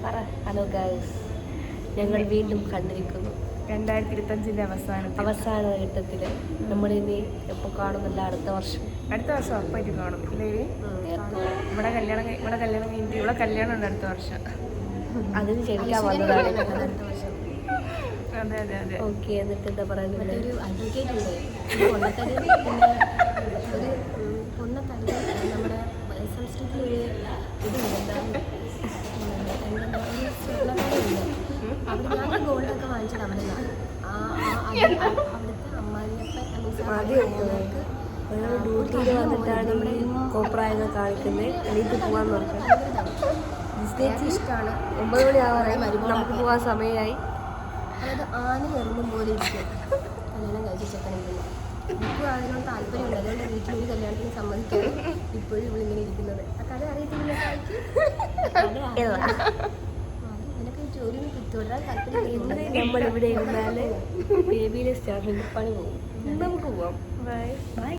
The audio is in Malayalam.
ഹലോ ഗൈസ്, ഞങ്ങൾ വീണ്ടും കണ്ടിരിക്കുന്നു 2025 അവസാന ഘട്ടത്തിൽ. നമ്മളിനി എപ്പോൾ കാണുന്നില്ല, അടുത്ത വർഷം ഉറപ്പായിട്ട് കാണും. ഇല്ലേ, ഇവിടെ കല്യാണം കഴിഞ്ഞിട്ട് ഇവിടെ കല്യാണം ഉണ്ട് അടുത്ത വർഷം. അതിന് ക്ഷണിക്കാൻ വന്നതാണ്. അതെ അതെ അതെ. ഓക്കെ, എന്നിട്ട് എന്താ പറയുന്നത്? ഒരു അഡ്വക്കേറ്റ് ഉണ്ട് പൊണ്ണത്തടി, പിന്നെ ഒരു പൊണ്ണത്തടി നമ്മുടെ സംസ്കൃതത്തിൽ ഒരു ഇതുണ്ട്, എന്താ ഒരു സ്വർണ്ണക്കടയുണ്ട്. അവിടെ ഞാൻ ഗോൾഡൊക്കെ വാങ്ങിച്ചത് അവിടെ നിന്നാണ്. അവിടുത്തെ അമ്മായിയപ്പ ഡ്യൂട്ടിയിൽ വന്നിട്ടാണ് നമ്മുടെ കോപ്രായങ്ങൾ കാണിക്കുന്നത്. എനിക്ക് പോകാൻ നോക്കാം. ഇഷ്ടമാണ്. 9 മണി ആവാറായി, നമുക്ക് പോകാൻ സമയമായി. അതായത് ആന കയറുമ്പം പോലെ ഇരിക്കും കല്യാണം കഴിച്ച ചെക്കനെങ്കിൽ. എനിക്കും അതിനോട് താല്പര്യമുണ്ട്. അതുകൊണ്ട് വീട്ടിലൊരു കല്യാണത്തിന് സമ്മതിക്കാതെ ഇപ്പോഴും ഇവളിങ്ങനെ ഇരിക്കുന്നത്. ആ കഥ അറിയത്തില്ല. നിനക്ക് ജോലി തുടരാൻ താല്പര്യം. നമ്മളിവിടെ ഇരുന്നാൽ ബേബിയിലെ സ്റ്റാഫിൻ്റെ പണി പോകും. നമുക്ക് പോവാം. ബൈ.